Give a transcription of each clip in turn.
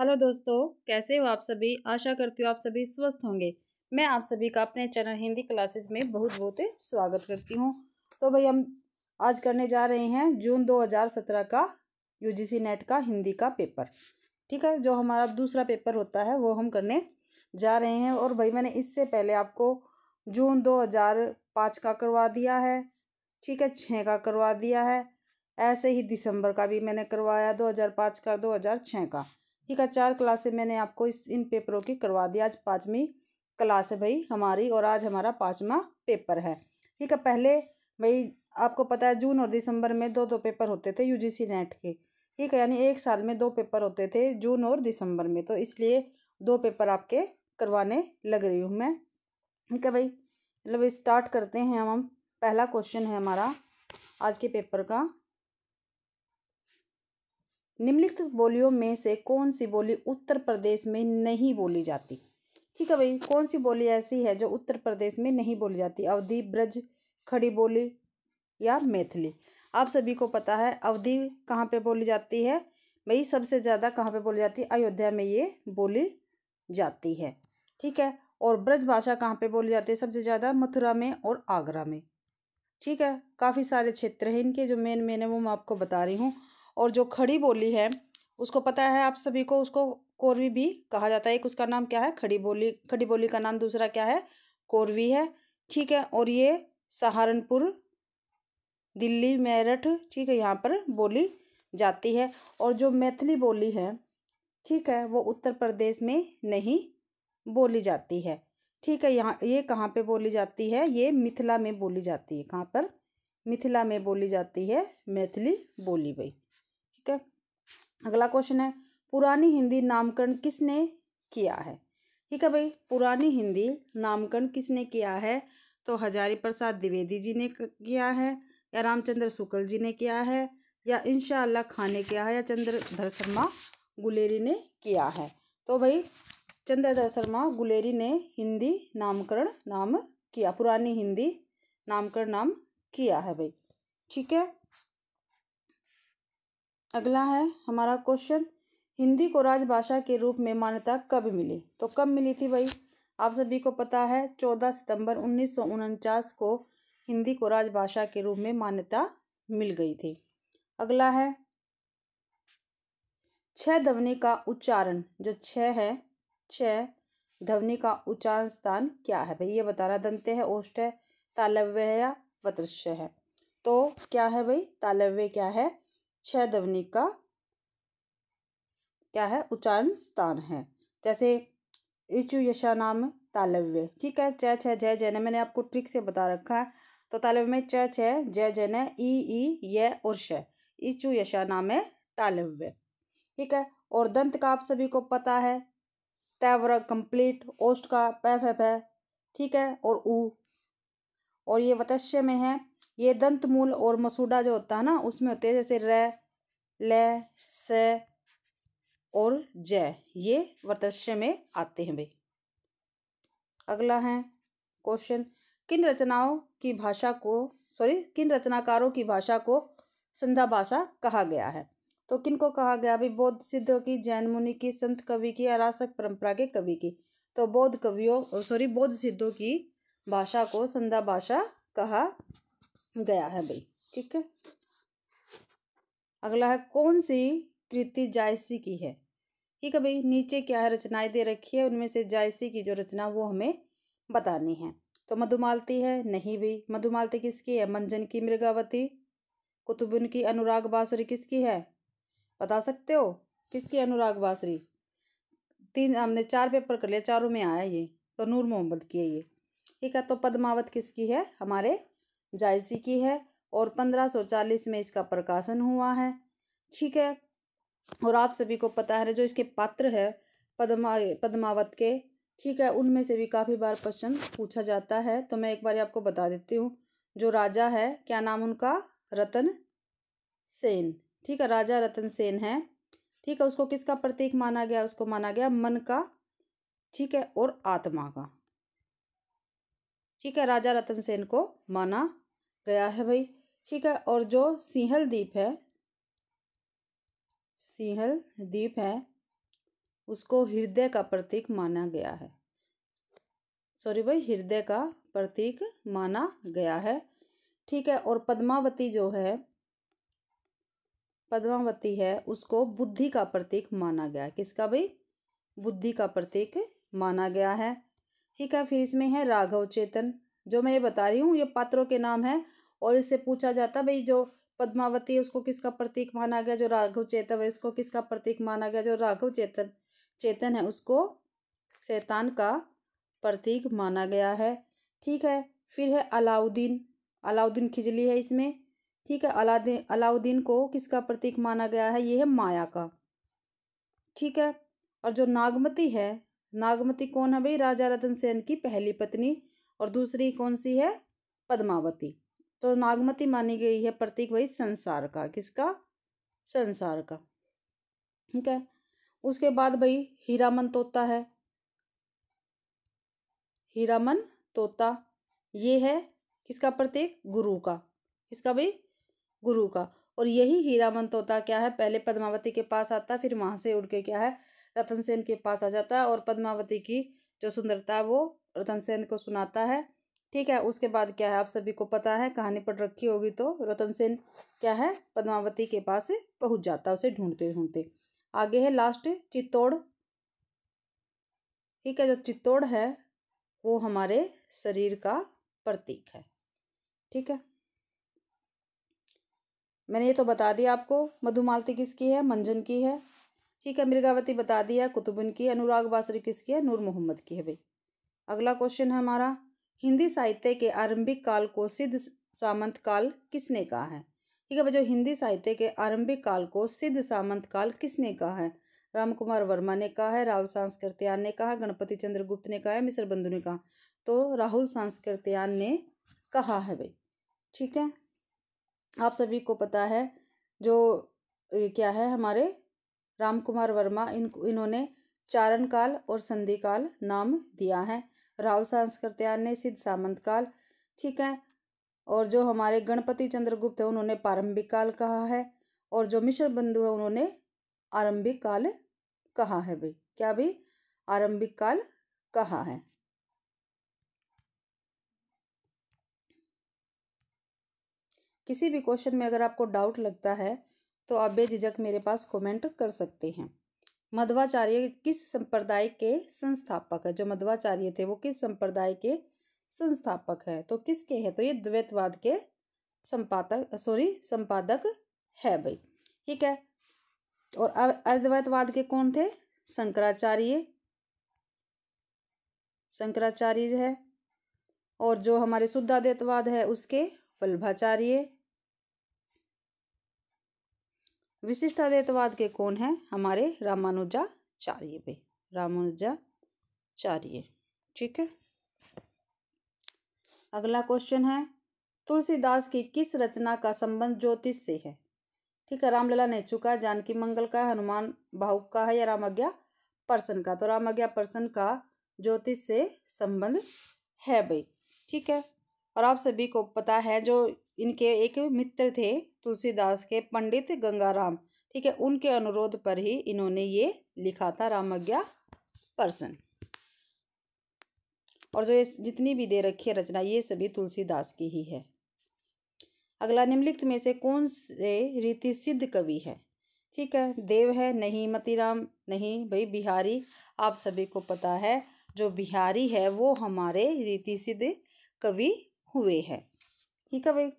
Hello दोस्तों, कैसे हो आप सभी। आशा करती हूँ आप सभी स्वस्थ होंगे। मैं आप सभी का अपने चैनल हिंदी क्लासेस में बहुत बहुत स्वागत करती हूँ। तो भाई हम आज करने जा रहे हैं जून 2017 का यूजीसी नेट का हिंदी का पेपर। ठीक है, जो हमारा दूसरा पेपर होता है वो हम करने जा रहे हैं। और भाई मैंने इससे पहले आपको जून 2005 का करवा दिया है, ठीक है, 6 का करवा दिया है। ऐसे ही दिसंबर का भी मैंने करवाया, 2005 का, 2006 का। ठीक है, 4 क्लासें मैंने आपको इन पेपरों की करवा दी। आज 5वीं क्लास है भाई हमारी, और आज हमारा 5वां पेपर है। ठीक है, पहले भाई आपको पता है जून और दिसंबर में दो पेपर होते थे यूजीसी नेट के। ठीक है, यानी एक साल में 2 पेपर होते थे जून और दिसंबर में, तो इसलिए 2 पेपर आपके करवाने लग रही हूँ मैं। ठीक है भाई, मतलब स्टार्ट करते हैं हम। पहला क्वेश्चन है हमारा आज के पेपर का। निम्नलिखित बोलियों में से कौन सी बोली उत्तर प्रदेश में नहीं बोली जाती। ठीक है भाई, कौन सी बोली ऐसी है जो उत्तर प्रदेश में नहीं बोली जाती। अवधी, ब्रज, खड़ी बोली या मैथिली। आप सभी को पता है अवधी कहाँ पे बोली जाती है भाई, सबसे ज़्यादा कहाँ पे बोली जाती है, अयोध्या में ये बोली जाती है। ठीक है, और ब्रज भाषा कहाँ पे बोली जाती है सबसे ज़्यादा, मथुरा में और आगरा में। ठीक है, काफ़ी सारे क्षेत्र हैं इनके, जो मेन मेन है वो मैं आपको बता रही हूँ। और जो खड़ी बोली है उसको पता है आप सभी को, उसको कोरवी भी कहा जाता है। एक उसका नाम क्या है, खड़ी बोली। खड़ी बोली का नाम दूसरा क्या है, कोरवी है। ठीक है, और ये सहारनपुर, दिल्ली, मेरठ, ठीक है, यहाँ पर बोली जाती है। और जो मैथिली बोली है, ठीक है, वो उत्तर प्रदेश में नहीं बोली जाती है। ठीक है, यहाँ ये कहाँ पे बोली जाती है, ये मिथिला में बोली जाती है। कहाँ पर, मिथिला में बोली जाती है मैथिली बोली भाई। ठीक है, अगला क्वेश्चन है, पुरानी हिंदी नामकरण किसने किया है। ठीक है भाई, पुरानी हिंदी नामकरण किसने किया है, तो हजारी प्रसाद द्विवेदी जी ने किया है, या रामचंद्र शुक्ल जी ने किया है, या इंशाअल्लाह खान ने किया है, या चंद्रधर शर्मा गुलेरी ने किया है। तो भाई चंद्रधर शर्मा गुलेरी ने हिंदी नामकरण नाम किया, पुरानी हिंदी नामकरण नाम किया है भाई। ठीक है, अगला है हमारा क्वेश्चन, हिंदी को राजभाषा के रूप में मान्यता कब मिली। तो कब मिली थी भाई, आप सभी को पता है 14 सितंबर 1949 को हिंदी को राजभाषा के रूप में मान्यता मिल गई थी। अगला है, 6 ध्वनि का उच्चारण, जो 6 है, 6 ध्वनि का उच्चारण स्थान क्या है भाई, ये बताना। दंत्य है, ओष्ठ है, तालव्य है, या वत्रस्य है। तो क्या है भाई, तालव्य क्या है, 6 ध्वनि का क्या है, उच्चारण स्थान है। जैसे इचु यशा नाम तालव्य। ठीक है, च छ जय जय ने मैंने आपको ट्रिक से बता रखा है। तो तालव्य में च छ जय जय ने ई य और श, इचु यशा नाम है तालव्य। ठीक है, और दंत का आप सभी को पता है, तैव्र कंप्लीट, ओष्ठ का पै फै फै, ठीक है, और ऊ। और ये वतस्य में है, ये दंत मूल और मसूड़ा जो होता है ना उसमें होते हैं, जैसे र, ल, स और जय, ये वतस्य में आते हैं भाई। अगला है क्वेश्चन, किन रचनाओं की भाषा को किन रचनाकारों की भाषा को संध्या भाषा कहा गया है। तो किनको कहा गया भाई, बौद्ध सिद्धों की, जैन मुनि की, संत कवि की, अरासक परंपरा के कवि की। तो बौद्ध सिद्धों की भाषा को संध्या भाषा कहा गया है भाई। ठीक है, अगला है, कौन सी कृति जायसी की है। ठीक है भाई, नीचे क्या है, रचनाएं दे रखी है, उनमें से जायसी की जो रचना वो हमें बतानी है। तो मधुमालती है, नहीं भाई, मधुमालती किसकी है, मंजन की, मृगावती। कुतुबुन की अनुराग बांसुरी किसकी है, बता सकते हो किसकी अनुराग बांसुरी। 4 पेपर कर लिया, चारों में आया ये, तो नूर मोहम्मद की है ये। ठीक है, तो पद्मावत किसकी है, हमारे जायसी की है, और 1540 में इसका प्रकाशन हुआ है। ठीक है, और आप सभी को पता है जो इसके पात्र है पद्मावत के, ठीक है, उनमें से भी काफ़ी बार क्वेश्चन पूछा जाता है। तो मैं एक बार आपको बता देती हूँ, जो राजा है, क्या नाम उनका, रतन सेन। ठीक है, राजा रतन सेन है। ठीक है, उसको किसका प्रतीक माना गया, उसको माना गया मन का, ठीक है, और आत्मा का। ठीक है, राजा रतन सेन को माना गया है भाई। ठीक है, और जो सिंहल द्वीप है, उसको हृदय का प्रतीक माना गया है। सॉरी भाई, हृदय का प्रतीक माना गया है। ठीक है। और पद्मावती जो है, पद्मावती है, उसको बुद्धि का प्रतीक माना गया है। किसका भाई? बुद्धि का प्रतीक माना गया है। ठीक है। फिर इसमें है राघव चेतन। जो मैं ये बता रही हूँ ये पात्रों के नाम है, और इससे पूछा जाता भाई जो पद्मावती है उसको किसका प्रतीक माना गया, जो राघव चेतन है उसको किसका प्रतीक माना गया। जो राघव चेतन है उसको शैतान का प्रतीक माना गया है। ठीक है। फिर है अलाउद्दीन। अलाउद्दीन खिजली है इसमें। ठीक है। अलाउद्दीन को किसका प्रतीक माना गया है? ये है माया का। ठीक है। और जो नागमती है, नागमती कौन है भाई? राजा रतन सेन की पहली पत्नी। और दूसरी कौन सी है? पद्मावती। तो नागमती मानी गई है प्रतीक भाई संसार का। किसका? संसार का। ठीक है। उसके बाद भाई हीरामन तोता है। हीरामन तोता ये है किसका प्रतीक? गुरु का। किसका भाई? गुरु का। और यही हीरामन तोता क्या है, पहले पद्मावती के पास आता है, फिर वहां से उड़ के क्या है रतन सेन के पास आ जाता है, और पद्मावती की जो सुंदरता है वो रतन सेन को सुनाता है। ठीक है। उसके बाद क्या है, आप सभी को पता है, कहानी पढ़ रखी होगी, तो रतन सेन क्या है पद्मावती के पास पहुंच जाता है उसे ढूंढते ढूंढते। आगे है लास्ट चित्तौड़। ठीक है। जो चित्तौड़ है वो हमारे शरीर का प्रतीक है। ठीक है। मैंने ये तो बता दिया आपको। मधुमालती किसकी है? मंजन की है। ठीक है। मृगावती बता दिया, कुतुबुन की। अनुराग बासरी किसकी है? नूर मोहम्मद की है भाई। अगला क्वेश्चन है हमारा, हिंदी साहित्य के आरंभिक काल को सिद्ध सामंत काल किसने कहा है? ठीक है भाई। जो हिंदी साहित्य के आरंभिक काल को सिद्ध सामंत काल किसने कहा है? राम कुमार वर्मा ने कहा है, राहुल सांस्कृत्यायन ने कहा, गणपति चंद्र गुप्त ने कहा है, मिश्र बंधु ने कहा। तो राहुल सांस्कृत्यायन ने कहा है भाई। ठीक है। आप सभी को पता है जो क्या है हमारे राम कुमार वर्मा, इन्होंने चारण काल और संधि काल नाम दिया है। राहुल सांस्कृत्यायन ने सिद्ध सामंत काल। ठीक है। और जो हमारे गणपति चंद्रगुप्त है उन्होंने प्रारंभिक काल कहा है, और जो मिश्र बंधु है उन्होंने आरंभिक काल कहा है भाई। क्या भाई? आरंभिक काल कहा है। किसी भी क्वेश्चन में अगर आपको डाउट लगता है तो आप बेझिझक मेरे पास कमेंट कर सकते हैं। मध्वाचार्य किस संप्रदाय के संस्थापक है? जो मध्वाचार्य थे वो किस संप्रदाय के संस्थापक है? तो किसके है? तो ये द्वैतवाद के संपादक है भाई। ठीक है। और अद्वैतवाद के कौन थे? शंकराचार्य है। और जो हमारे शुद्धाद्वैतवाद है उसके वल्लभाचार्य। विशिष्टाद्वैतवाद के कौन है? हमारे रामानुजाचार्य भाई, रामानुजाचार्य। ठीक है। अगला क्वेश्चन है, तुलसीदास की किस रचना का संबंध ज्योतिष से है? ठीक है। रामलला नेचु का, जानकी मंगल का, हनुमान भावुक का है, या रामज्ञा पर्सन का? तो रामज्ञा पर्सन का ज्योतिष से संबंध है भाई। ठीक है। और आप सभी को पता है जो इनके एक मित्र थे तुलसीदास के, पंडित गंगाराम। ठीक है। उनके अनुरोध पर ही इन्होंने ये लिखा था रामज्ञा पर्सन। और जो ये जितनी भी दे रखी है रचना ये सभी तुलसीदास की ही है। अगला, निम्नलिखित में से कौन से रीति सिद्ध कवि है? ठीक है। देव है? नहीं। मतीराम? नहीं भाई। बिहारी? आप सभी को पता है जो बिहारी है वो हमारे रीति सिद्ध कवि हुए हैं। ठीक है भाई।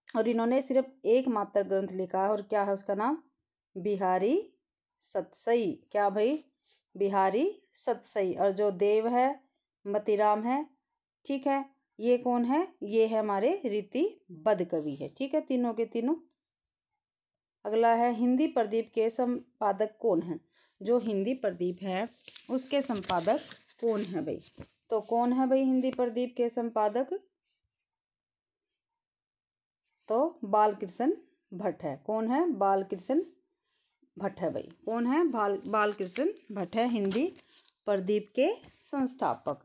और इन्होंने सिर्फ एक मात्र ग्रंथ लिखा है, और क्या है उसका नाम? बिहारी सतसई। क्या भाई? बिहारी सतसई। और जो देव है, मतीराम है, ठीक है, ये कौन है? ये है हमारे रीतिबद्ध कवि है। ठीक है। तीनों के तीनों। अगला है, हिंदी प्रदीप के संपादक कौन है? जो हिंदी प्रदीप है उसके संपादक कौन है भाई? तो कौन है भाई हिंदी प्रदीप के संपादक? तो बालकृष्ण भट्ट है। कौन है? बालकृष्ण भट्ट है भाई। कौन है? बालकृष्ण भट्ट है हिंदी प्रदीप के संस्थापक।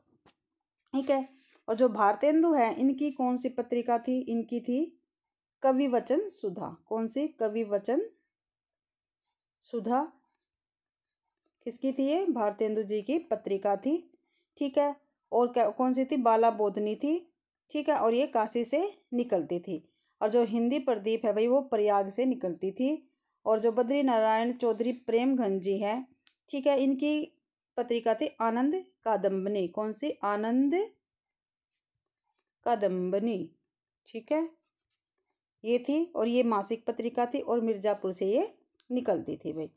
ठीक है। और जो भारतेंदु है इनकी कौन सी पत्रिका थी? इनकी थी कवि वचन सुधा। कौन सी? कवि वचन सुधा। किसकी थी ये? भारतेंदु जी की पत्रिका थी। ठीक है। और क्या कौन सी थी? बाला बोधनी थी। ठीक है। और ये काशी से निकलती थी। और जो हिंदी प्रदीप है भाई वो प्रयाग से निकलती थी। और जो बद्री नारायण चौधरी प्रेमगंज जी है, ठीक है, इनकी पत्रिका थी आनंद कादम्बनी। कौन सी? आनंद कादम्बनी। ठीक है, ये थी। और ये मासिक पत्रिका थी और मिर्जापुर से ये निकलती थी भाई।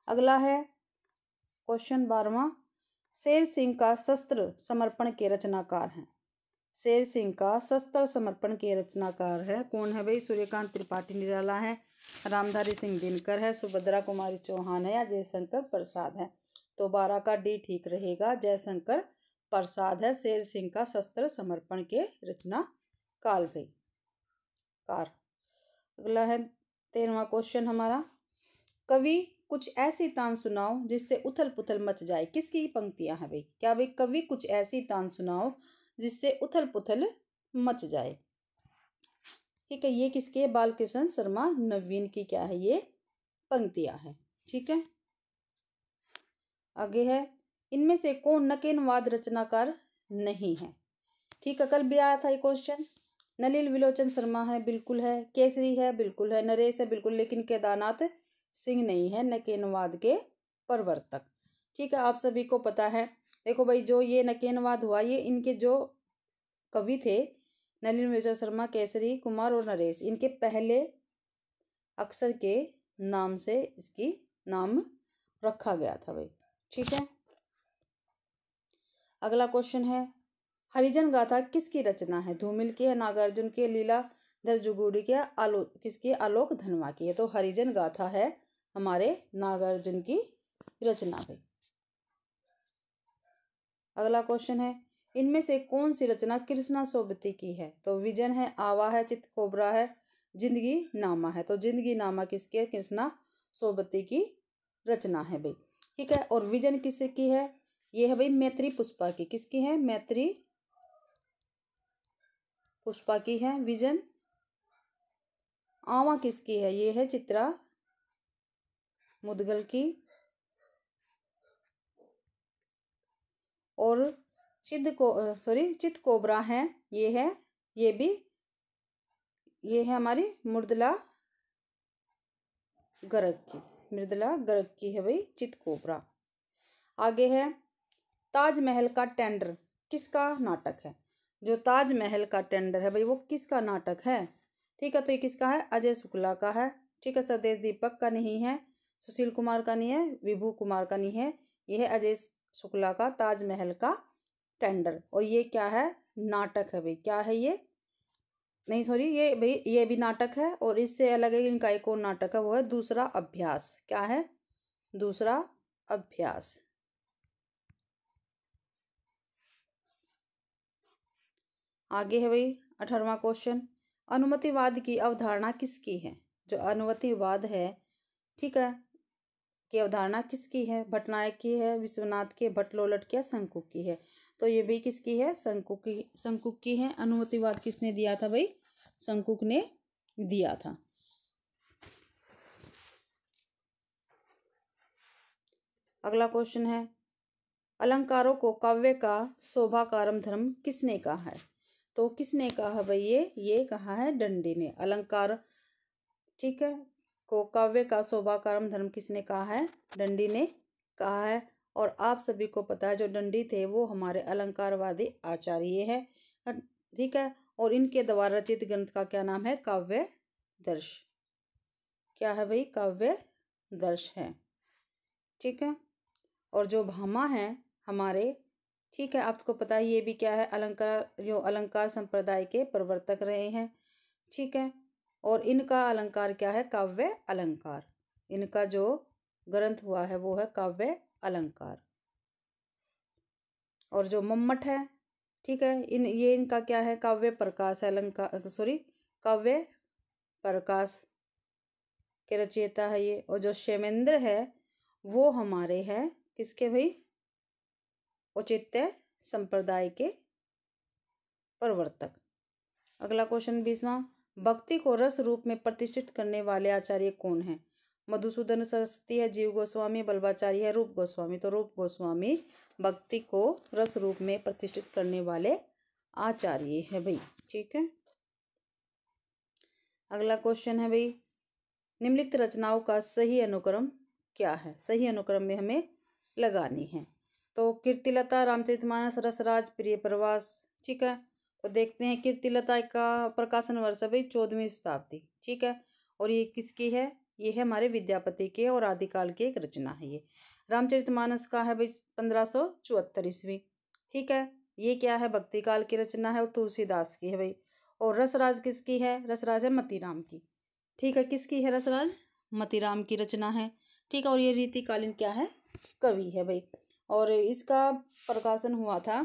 अगला है क्वेश्चन 12वां। शेर सिंह का शस्त्र समर्पण के रचनाकार हैं। शेर सिंह का शस्त्र समर्पण के रचनाकार है कौन है भाई? सूर्यकांत त्रिपाठी निराला है, रामधारी सिंह दिनकर है, सुभद्रा कुमारी चौहान है या जयशंकर प्रसाद है? तो 12 का डी ठीक रहेगा, जयशंकर प्रसाद है शेर सिंह का शस्त्र समर्पण के रचनाकार भाई कार। अगला है 13वां क्वेश्चन हमारा। कवि कुछ ऐसी तान सुनाओ जिससे उथल पुथल मच जाए। किसकी पंक्तियां हैं भाई? क्या भाई? कवि कुछ ऐसी तान सुनाओ जिससे उथल पुथल मच जाए। ठीक है, ये किसके? बालकृष्ण शर्मा नवीन की क्या है? ये पंक्तियां हैं। ठीक है, आगे है इनमें से कौन नकेनवाद रचनाकार नहीं है? ठीक है, कल भी आया था ये क्वेश्चन। नलिल विलोचन शर्मा है, बिल्कुल है। केसरी है, बिल्कुल है। नरेश है, बिल्कुल। लेकिन केदारनाथ सिंह नहीं है नकेनवाद के प्रवर्तक। ठीक है, आप सभी को पता है। देखो भाई, जो ये नकेनवाद हुआ ये इनके जो कवि थे नलिन विलोचन शर्मा, केसरी कुमार और नरेश, इनके पहले अक्षर के नाम से इसकी नाम रखा गया था भाई। ठीक है, अगला क्वेश्चन है हरिजन गाथा किसकी रचना है? धूमिल की है, नागार्जुन की, लीलाधर जुगुड़ी की, किसकी? आलोक धनवा की है। तो हरिजन गाथा है हमारे नागार्जुन की रचना भाई। अगला क्वेश्चन है इनमें से कौन सी रचना कृष्णा सोबती की है? तो विजन है, आवा है, चित कोबरा है, जिंदगी नामा है। तो जिंदगी नामा किसके? कृष्णा सोबती की रचना है भाई। ठीक है, और विजन किसकी है? ये है भाई मैत्री पुष्पा की। किसकी है? मैत्री पुष्पा की है विजन। आवा किसकी है? ये है चित्रा मुदगल की। और चित कोबरा है, ये है, ये भी, ये है हमारी मृदुला गर्ग की। मृदुला गर्ग की है भाई चित कोबरा। आगे है ताजमहल का टेंडर किसका नाटक है? जो ताजमहल का टेंडर है भाई वो किसका नाटक है? ठीक है, तो ये किसका है? अजय शुक्ला का है। ठीक है, स्वदेश दीपक का नहीं है, सुशील कुमार का नहीं है, विभू कुमार का नहीं है। ये है अजय शुक्ला का ताजमहल का टेंडर। और ये क्या है? नाटक है भाई। क्या है ये? नहीं सॉरी, ये भाई ये भी नाटक है। और इससे अलग है इनका एक और नाटक है, वो है दूसरा अभ्यास। क्या है? दूसरा अभ्यास। आगे है भाई 18वां क्वेश्चन। अनुमतिवाद की अवधारणा किसकी है? जो अनुमतिवाद है, ठीक है, की अवधारणा किसकी है? भट्टनायक की है, विश्वनाथ की, भट्टलोलट की, शंकुक की है? तो ये भी किसकी है? शंकुक की है। अनुमतिवाद किसने दिया था भाई? शंकुक ने दिया था। अगला क्वेश्चन है अलंकारों को काव्य का शोभाकारम धर्म किसने कहा है? तो किसने कहा है भाई? ये कहा है दंडी ने। अलंकार, ठीक है, को काव्य का शोभाकारम धर्म किसने कहा है? दंडी ने कहा है। और आप सभी को पता है जो दंडी थे वो हमारे अलंकारवादी आचार्य है। ठीक है, और इनके द्वारा रचित ग्रंथ का क्या नाम है? काव्य दर्श। क्या है भाई? काव्य दर्श है। ठीक है, और जो भामा है हमारे, ठीक है, आपको पता है ये भी क्या है? अलंकार, जो अलंकार संप्रदाय के प्रवर्तक रहे हैं। ठीक है, और इनका अलंकार क्या है? काव्य अलंकार। इनका जो ग्रंथ हुआ है वो है काव्य अलंकार। और जो मम्मट है, ठीक है, ये इनका क्या है? काव्य प्रकाश है। अलंकार सॉरी काव्य प्रकाश के रचयिता है ये। और जो क्षेमेंद्र है वो हमारे हैं किसके भाई? औचित्य संप्रदाय के प्रवर्तक। अगला क्वेश्चन 20वां। भक्ति को रस रूप में प्रतिष्ठित करने वाले आचार्य कौन है? मधुसूदन सरस्वती है, जीव गोस्वामी, बल्बाचारी है, रूप गोस्वामी। तो रूप गोस्वामी भक्ति को रस रूप में प्रतिष्ठित करने वाले आचार्य है भाई। ठीक है, अगला क्वेश्चन है भाई, निम्नलिखित रचनाओं का सही अनुक्रम क्या है? सही अनुक्रम में हमें लगानी है। तो कीर्तिलता, रामचरितमानस, रसराज, प्रिय प्रवास। ठीक है, तो देखते हैं। कीर्तिलता का प्रकाशन वर्ष है भाई 14वीं शताब्दी। ठीक है, और ये किसकी है? ये है हमारे विद्यापति के और आदिकाल की एक रचना है ये। रामचरितमानस का है भाई 1574 ईस्वी। ठीक है, ये क्या है? भक्ति काल की रचना है और तुलसीदास की है भाई। और रसराज किसकी है? रसराज है मतीराम की। ठीक है, किसकी है रसराज? मतीराम की रचना है। ठीक है, और ये रीतिकालीन क्या है? कवि है भाई। और इसका प्रकाशन हुआ था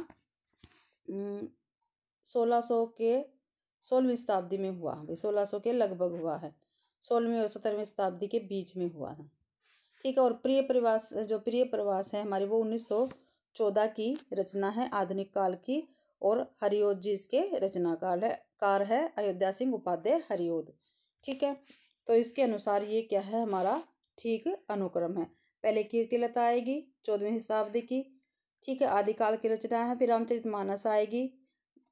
1600 के 16वीं शताब्दी में हुआ भाई। 1600 के लगभग हुआ है, 16वीं और 17वीं शताब्दी के बीच में हुआ है। ठीक है, और प्रिय प्रवास, जो प्रिय प्रवास है हमारी, वो 1914 की रचना है, आधुनिक काल की। और हरिओद जी इसके रचनाकार है अयोध्या सिंह उपाध्याय हरिओद। ठीक है, तो इसके अनुसार ये क्या है हमारा ठीक अनुक्रम है। पहले कीर्तिलता आएगी 14वीं शताब्दी की। ठीक है, आदिकाल की रचना है। फिर रामचरितमानस आएगी,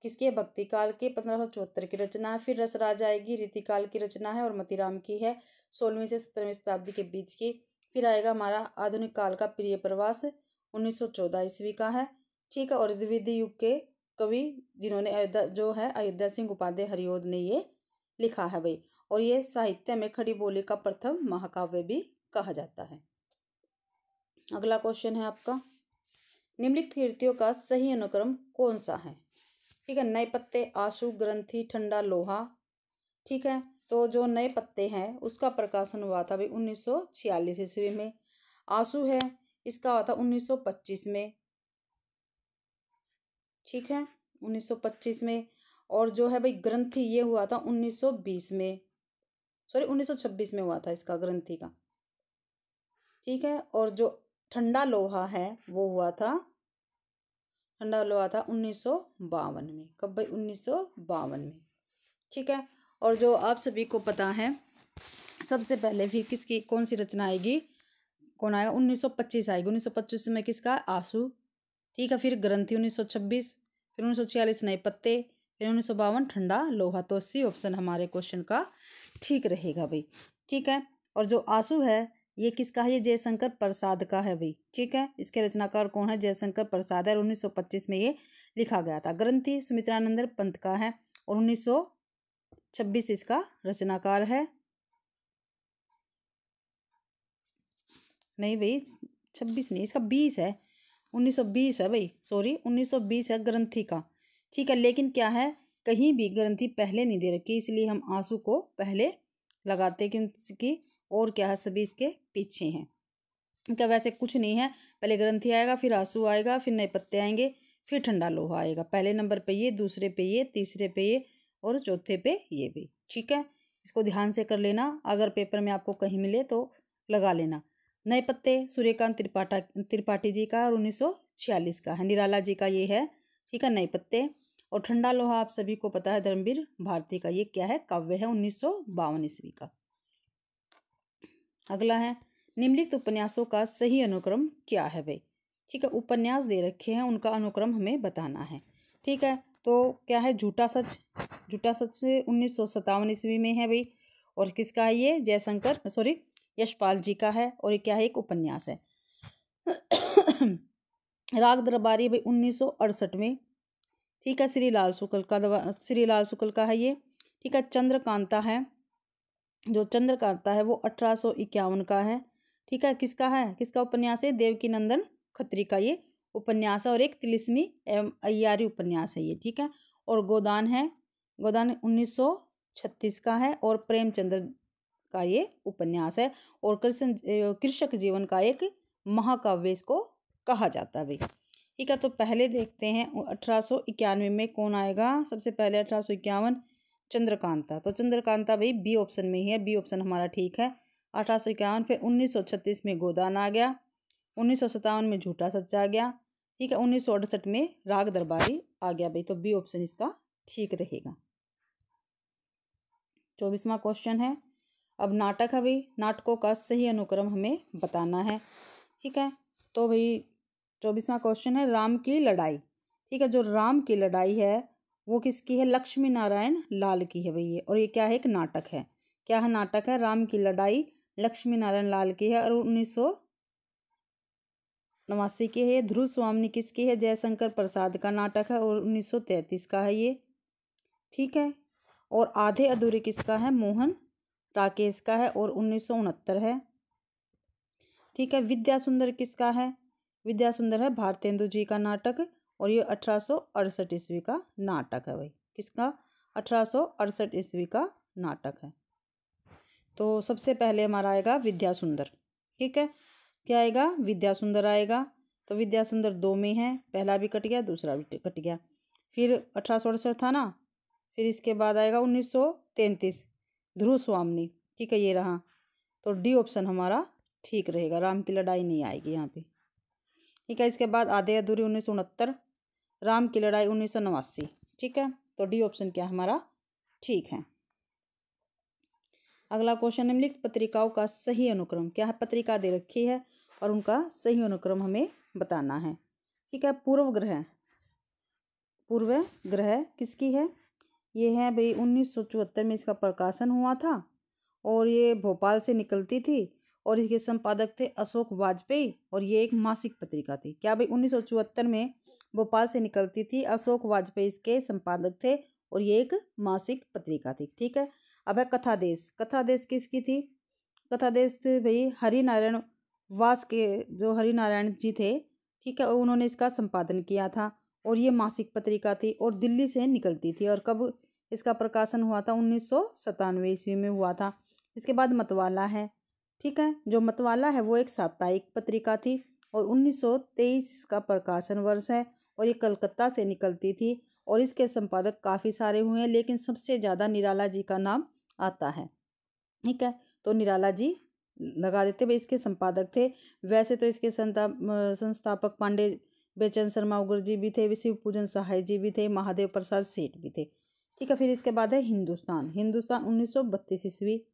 किसकी है? भक्ति काल की, 1574 की रचना है। फिर रसराज आएगी, रीतिकाल की रचना है और मतीराम की है, 16वीं से 17वीं शताब्दी के बीच की। फिर आएगा हमारा आधुनिक काल का प्रिय प्रवास, 1914 ईस्वी का है। ठीक है, और द्विवेदी युग के कवि जिन्होंने अयोध्या सिंह उपाध्याय हरिओद ने ये लिखा है भाई। और ये साहित्य में खड़ी बोली का प्रथम महाकाव्य भी कहा जाता है। अगला क्वेश्चन है आपका, निम्नलिखित कृतियों का सही अनुक्रम कौन सा है? ठीक है, नए पत्ते, आशु, ग्रंथि, ठंडा, लोहा। ठीक है, तो जो नए पत्ते हैं उसका प्रकाशन हुआ था भाई 1946 ईस्वी में। आंसू है, इसका हुआ था 1925 में। ठीक है, 1925 में। और जो है भाई ग्रंथि, ये हुआ था 1920 में, सॉरी 1926 में हुआ था इसका ग्रंथि का। ठीक है, और जो ठंडा लोहा है वो हुआ था, ठंडा लोहा था 1952 में। कब भाई? 1952 में। ठीक है, और जो आप सभी को पता है, सबसे पहले फिर किसकी कौन सी रचना आएगी? कौन आएगा? 1925 आएगी। 1925 में किसका? आंसू। ठीक है, फिर ग्रंथि 1926, फिर 1946 नए पत्ते, फिर 1952 ठंडा लोहा। तो सी ऑप्शन हमारे क्वेश्चन का ठीक रहेगा भाई। ठीक है, और जो आंसू है ये किसका है? ये जयशंकर प्रसाद का है भाई। ठीक है, इसके रचनाकार कौन है? जयशंकर प्रसाद है, और 1925 में ये लिखा गया था। ग्रंथि सुमित्रानंद पंत का है, और 1926 इसका रचनाकार है। नहीं भाई, 26 नहीं, इसका 20 है, 1920 है भाई, सॉरी 1920 है ग्रंथि का। ठीक है, लेकिन क्या है, कहीं भी ग्रंथि पहले नहीं दे रखी, इसलिए हम आंसू को पहले लगाते क्योंकि और क्या है सभी इसके पीछे हैं। क्या वैसे कुछ नहीं है, पहले ग्रंथि आएगा, फिर आंसू आएगा, फिर नए पत्ते आएंगे, फिर ठंडा लोहा आएगा। पहले नंबर पे ये, दूसरे पे ये, तीसरे पे ये, और चौथे पे ये भी। ठीक है, इसको ध्यान से कर लेना, अगर पेपर में आपको कहीं मिले तो लगा लेना। नए पत्ते सूर्यकांत त्रिपाठी जी का और 1946 का है। निराला जी का ये है। ठीक है, नए पत्ते। और ठंडा लोहा आप सभी को पता है, धर्मवीर भारती का ये क्या है? काव्य है, 1952 ईस्वी का। अगला है, निम्नलिखित उपन्यासों का सही अनुक्रम क्या है भाई? ठीक है, उपन्यास दे रखे हैं, उनका अनुक्रम हमें बताना है। ठीक है, तो क्या है? झूठा सच। झूठा सच से 1957 ईस्वी में है भाई। और किसका है ये? जयशंकर, सॉरी यशपाल जी का है। और ये क्या है? एक उपन्यास है। राग दरबारी भाई 1968 में। ठीक है, श्री लाल शुक्ल का है ये। ठीक है, चंद्रकांता है, जो चंद्रकांता है वो 1851 का है। ठीक है, किसका है? किसका उपन्यास है? देवकी नंदन खत्री का ये उपन्यास है, और एक तिलिस्मी एवं अय्यारी उपन्यास है ये। ठीक है, और गोदान है, गोदान 1936 का है, और प्रेमचंद्र का ये उपन्यास है, और कृषक जीवन का एक महाकाव्य इसको कहा जाता है भाई। ठीक है, तो पहले देखते हैं 1891 में कौन आएगा। सबसे पहले 1851 चंद्रकांता। तो चंद्रकांता भाई बी ऑप्शन में ही है, बी ऑप्शन हमारा ठीक है। 1851। फिर 1936 में गोदान आ गया, 1957 में झूठा सच आ गया। ठीक है, 1968 में राग दरबारी आ गया भाई। तो बी ऑप्शन इसका ठीक रहेगा। 24वां क्वेश्चन है, अब नाटक है भाई, नाटकों का सही अनुक्रम हमें बताना है। ठीक है, तो भाई 24वां क्वेश्चन है राम की लड़ाई। ठीक है, जो राम की लड़ाई है वो किसकी है? लक्ष्मी नारायण लाल की है भाई ये, और ये क्या है? एक नाटक है। क्या है? नाटक है। राम की लड़ाई लक्ष्मी नारायण लाल की है और 1989 की है। ध्रुव स्वामी किसकी है? जयशंकर प्रसाद का नाटक है और 1933 का है ये। ठीक है, और आधे अधूरे किसका है? मोहन राकेश का है और 1969 है। ठीक है, विद्या सुंदर किसका है? विद्या सुंदर है भारतेंदु जी का नाटक और ये 1868 ईस्वी का नाटक है भाई। किसका? 1868 ईस्वी का नाटक है। तो सबसे पहले हमारा आएगा विद्या सुंदर। ठीक है, क्या आएगा? विद्या सुंदर आएगा। तो विद्या सुंदर 2 में है, पहला भी कट गया, दूसरा भी कट गया। फिर 1868 था ना, फिर इसके बाद आएगा 1933 ध्रुव स्वामी। ठीक है, ये रहा। तो डी ऑप्शन हमारा ठीक रहेगा, राम की लड़ाई नहीं आएगी यहाँ पे। ठीक है, इसके बाद आधे अधूरे 1969, राम की लड़ाई 1989। ठीक है, तो डी ऑप्शन क्या हमारा ठीक है। अगला क्वेश्चन, निम्नलिखित पत्रिकाओं का सही अनुक्रम। क्या है? पत्रिका दे रखी है और उनका सही अनुक्रम हमें बताना है। ठीक है, पूर्व ग्रह किसकी है? ये है भाई 1974 में इसका प्रकाशन हुआ था और ये भोपाल से निकलती थी और इसके संपादक थे अशोक वाजपेयी और ये एक मासिक पत्रिका थी। क्या भाई? 1974 में भोपाल से निकलती थी, अशोक वाजपेयी इसके संपादक थे और ये एक मासिक पत्रिका थी। ठीक है, अब है कथा देश। कथा देश किसकी थी? कथा देश भाई हरिनारायण वास के, जो हरिनारायण जी थे। ठीक है, उन्होंने इसका संपादन किया था और ये मासिक पत्रिका थी और दिल्ली से निकलती थी। और कब इसका प्रकाशन हुआ था? 1997 ईस्वी में हुआ था। इसके बाद मतवाला है। ठीक है, जो मतवाला है वो एक साप्ताहिक पत्रिका थी और 1923 इसका प्रकाशन वर्ष है और ये कलकत्ता से निकलती थी और इसके संपादक काफ़ी सारे हुए हैं, लेकिन सबसे ज़्यादा निराला जी का नाम आता है। ठीक है, तो निराला जी लगा देते भाई, इसके संपादक थे। वैसे तो इसके संस्थापक पांडे बेचन शर्मा उगर जी भी थे, शिव पूजन सहाय जी भी थे, महादेव प्रसाद सेठ भी थे। ठीक है, फिर इसके बाद है हिंदुस्तान। 1932 ईस्वी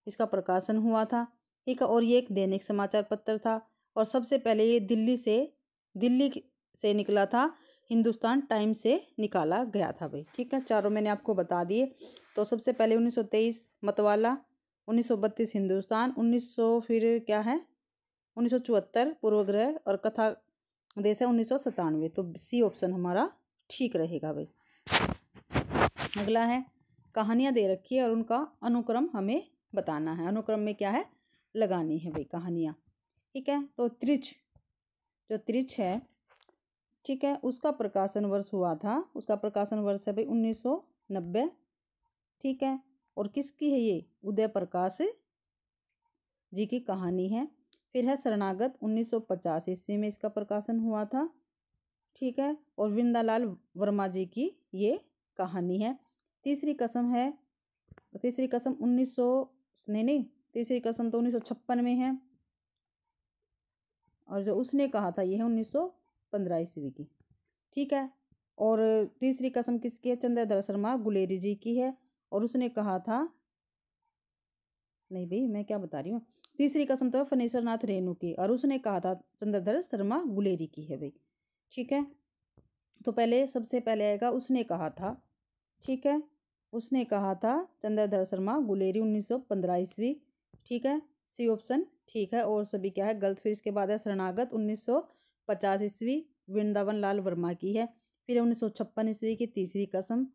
इसका प्रकाशन हुआ था। ठीक है, और ये एक दैनिक समाचार पत्र था और सबसे पहले ये दिल्ली से निकला था। हिंदुस्तान टाइम्स से निकाला गया था भाई। ठीक है, चारों मैंने आपको बता दिए। तो सबसे पहले 1923 मतवाला, 1932 हिंदुस्तान, 1900 फिर क्या है 1974 पूर्वग्रह और कथा देश है 1997। तो सी ऑप्शन हमारा ठीक रहेगा भाई। अगला है कहानियाँ दे रखी है और उनका अनुक्रम हमें बताना है। अनुक्रम में क्या है? लगानी है भाई कहानियाँ। ठीक है, तो त्रिच है, ठीक है, उसका प्रकाशन वर्ष हुआ था, उसका प्रकाशन वर्ष है भाई 1990। ठीक है, और किसकी है ये? उदय प्रकाश जी की कहानी है। फिर है शरणागत, 1950 ईस्वी में इसका प्रकाशन हुआ था। ठीक है, और वृंदालाल वर्मा जी की ये कहानी है। तीसरी कसम 1956 में है और जो उसने कहा था ये है 1915 ईस्वी की। ठीक है, और तीसरी कसम किसकी है? चंद्रधर शर्मा गुलेरी जी की है और उसने कहा था, नहीं भाई मैं क्या बता रही हूँ, तीसरी कसम तो है फणीश्वर नाथ रेणु की और उसने कहा था चंद्रधर शर्मा गुलेरी की है भाई। ठीक है, तो सबसे पहले आएगा उसने कहा था। ठीक है, उसने कहा था चंद्रधर शर्मा गुलेरी 1915 ईस्वी। ठीक है, सी ऑप्शन ठीक है और सभी क्या है गलत। फिर इसके बाद है शरणागत 1950 ईस्वी, वृंदावन लाल वर्मा की है। फिर 1956 ईस्वी की तीसरी कसम,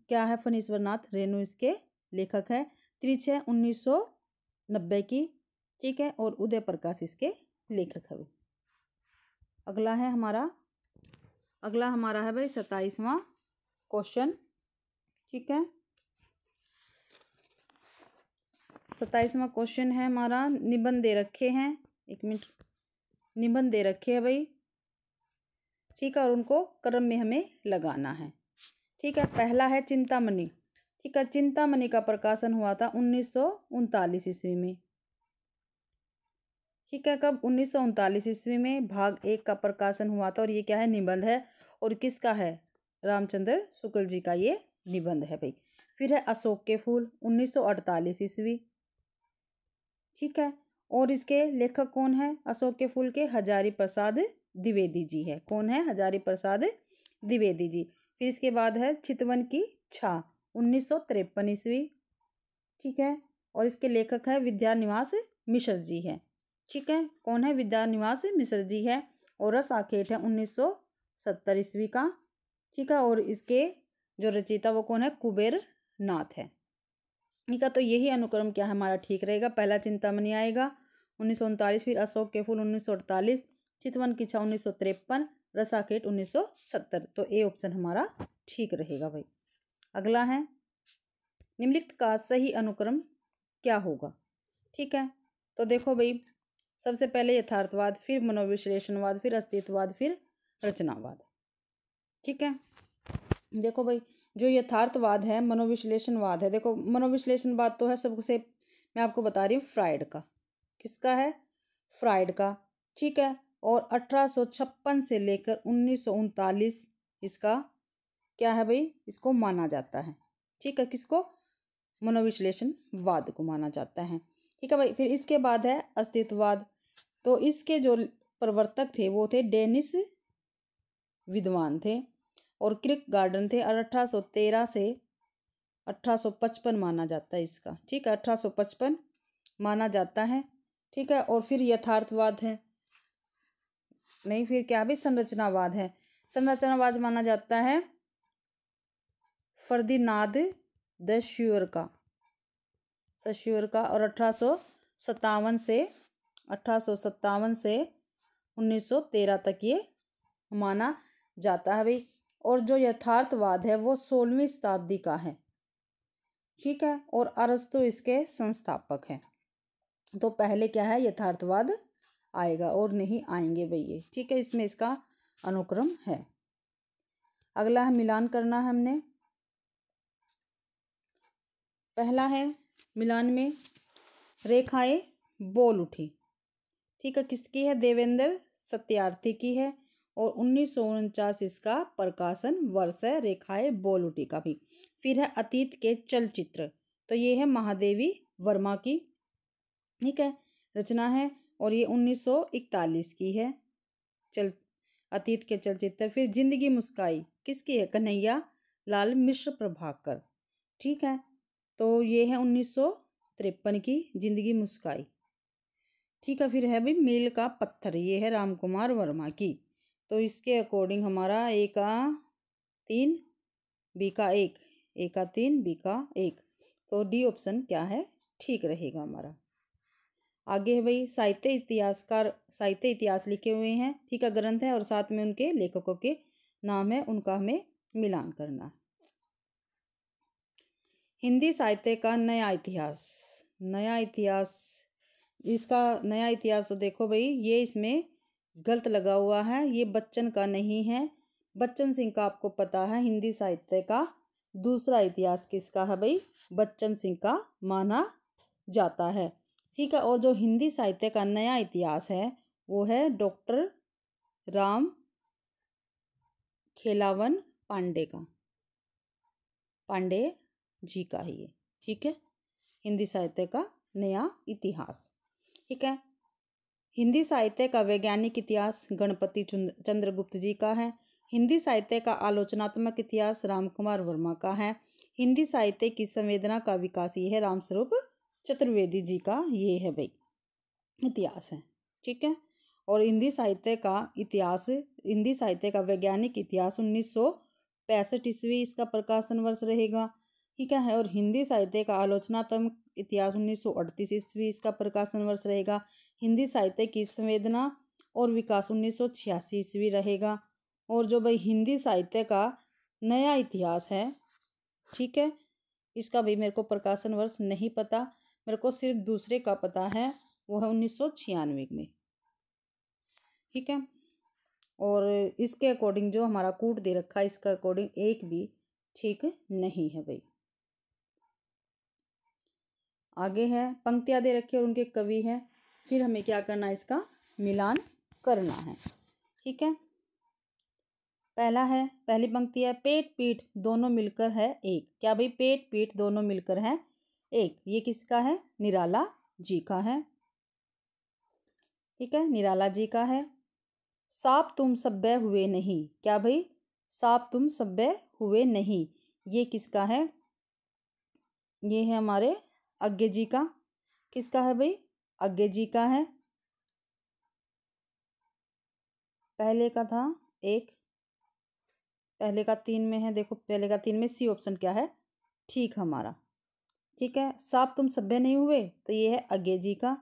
क्या है? फणीश्वर नाथ रेणु इसके लेखक है। त्रिच है 1990 की। ठीक है, और उदय प्रकाश इसके लेखक है। अगला हमारा है भाई 27वां क्वेश्चन। ठीक है, 27वां क्वेश्चन है हमारा, निबंध दे रखे हैं, एक मिनट, निबंध दे रखे हैं भाई। ठीक है, और उनको क्रम में हमें लगाना है। ठीक है, पहला है चिंतामणि। ठीक है, चिंतामणि का प्रकाशन हुआ था 1939 ईस्वी में। ठीक है, कब? 1939 ईस्वी में भाग 1 का प्रकाशन हुआ था और ये क्या है? निबंध है और किसका है? रामचंद्र शुक्ल जी का ये निबंध है भाई। फिर है अशोक के फूल 1948 ईस्वी। ठीक है। और इसके लेखक कौन है? अशोक के फूल के हजारी प्रसाद द्विवेदी जी है। कौन है? हजारी प्रसाद द्विवेदी जी। फिर इसके बाद है चितवन की छा 1953 ईस्वी। ठीक है। और इसके लेखक है विद्यानिवास मिश्र जी है। ठीक है। कौन है? विद्यानिवास मिश्र जी है। और रस आखेट है 1970 ईस्वी का। ठीक है। और इसके जो रचयिता वो कौन है? कुबेर नाथ है। ठीक है। तो यही अनुक्रम क्या है हमारा ठीक रहेगा। पहला चिंतामणि आएगा 1939, फिर अशोक के फूल 1948, चितवन की छा 1953, रसाखेट 1970। तो ए ऑप्शन हमारा ठीक रहेगा भाई। अगला है निम्नलिखित का सही अनुक्रम क्या होगा। ठीक है। तो देखो भाई, सबसे पहले यथार्थवाद, फिर मनोविश्लेषणवाद, फिर अस्तित्ववाद, फिर रचनावाद। ठीक है। देखो भाई, जो यथार्थवाद है, मनोविश्लेषणवाद है। देखो मनोविश्लेषणवाद तो है सबसे, मैं आपको बता रही हूँ, फ्राइड का। किसका है? फ्राइड का। ठीक है। और 1856 से लेकर 1939 इसका क्या है भाई? इसको माना जाता है। ठीक है। किसको? मनोविश्लेषणवाद को माना जाता है। ठीक है भाई। फिर इसके बाद है अस्तित्ववाद। तो इसके जो प्रवर्तक थे वो थे डेनिस विद्वान थे और क्रिक गार्डन थे। और 1813 से 1855 माना जाता है इसका। ठीक है। 1855 माना जाता है। ठीक है। और फिर यथार्थवाद है, नहीं फिर क्या भाई? संरचनावाद है। संरचनावाद माना जाता है फर्दिनांद द श्यूर का, और 1857 से 1913 तक ये माना जाता है भाई। और जो यथार्थवाद है वो 16वीं शताब्दी का है। ठीक है। और अरस्तु इसके संस्थापक हैं। तो पहले क्या है? यथार्थवाद आएगा और नहीं आएंगे भाई ये। ठीक है। इसमें इसका अनुक्रम है। अगला है मिलान करना है हमने। पहला है मिलान में रेखाएं बोल उठी। ठीक है। किसकी है? देवेंद्र सत्यार्थी की है। और 1949 इसका प्रकाशन वर्ष है रेखाएं बोल उठी का भी। फिर है अतीत के चलचित्र। तो ये है महादेवी वर्मा की। ठीक है। रचना है और ये 1941 की है। अतीत के चलचित्र। फिर जिंदगी मुस्काई किसकी है? कन्हैया लाल मिश्र प्रभाकर। ठीक है। तो ये है 1953 की जिंदगी मुस्काई। ठीक है। फिर है भाई मील का पत्थर, ये है राम कुमार वर्मा की। तो इसके अकॉर्डिंग हमारा ए का 3 बी का 1, ए का 3 बी का 1। तो डी ऑप्शन क्या है? ठीक रहेगा हमारा। आगे है भाई साहित्य इतिहासकार, साहित्य इतिहास लिखे हुए हैं। ठीक है। ग्रंथ है और साथ में उनके लेखकों के नाम है, उनका हमें मिलान करना है। हिंदी साहित्य का नया इतिहास। नया इतिहास, इसका नया इतिहास तो देखो भाई, ये इसमें गलत लगा हुआ है, ये बच्चन का नहीं है। बच्चन सिंह का आपको पता है। हिंदी साहित्य का दूसरा इतिहास किसका है भाई? बच्चन सिंह का माना जाता है। ठीक है। और जो हिंदी साहित्य का नया इतिहास है वो है डॉक्टर राम खेलावन पांडे का, पांडे जी का ही है। ठीक है। हिंदी साहित्य का नया इतिहास। ठीक है। हिंदी साहित्य का वैज्ञानिक इतिहास गणपति चंद्रगुप्त जी का है। हिंदी साहित्य का आलोचनात्मक इतिहास रामकुमार वर्मा का है। हिंदी साहित्य की संवेदना का विकास ये है रामस्वरूप चतुर्वेदी जी का, ये है भाई इतिहास है। ठीक है। और हिंदी साहित्य का इतिहास, हिंदी साहित्य का वैज्ञानिक इतिहास 1965 ईस्वी इसका प्रकाशन वर्ष रहेगा। ठीक है। और हिंदी साहित्य का आलोचनात्मक इतिहास 1938 ईस्वी इसका प्रकाशन वर्ष रहेगा। हिंदी साहित्य की संवेदना और विकास 1986 ईस्वी रहेगा। और जो भाई हिंदी साहित्य का नया इतिहास है, ठीक है, इसका भी मेरे को प्रकाशन वर्ष नहीं पता, मेरे को सिर्फ दूसरे का पता है, वो है 1996 में। ठीक है। और इसके अकॉर्डिंग जो हमारा कूट दे रखा है, इसका अकॉर्डिंग एक भी ठीक नहीं है भाई। आगे है पंक्तियाँ दे रखी और उनके कवि हैं। फिर हमें क्या करना है? इसका मिलान करना है। ठीक है। पहला है, पहली पंक्ति है पेट पीठ दोनों मिलकर है एक। क्या भाई? पेट पीठ दोनों मिलकर है एक। ये किसका है? निराला जी का है। ठीक है, निराला जी का है। साप तुम सभ्य हुए नहीं, क्या भाई, साप तुम सभ्य हुए नहीं, ये किसका है, ये है हमारे अज्ञे जी का। किसका है भाई, अज्ञे जी का है। पहले का था एक, पहले का 3 में है, देखो पहले का 3 में सी ऑप्शन क्या है, ठीक हमारा। ठीक है, साप तुम सभ्य नहीं हुए, तो ये है अज्ञे जी का।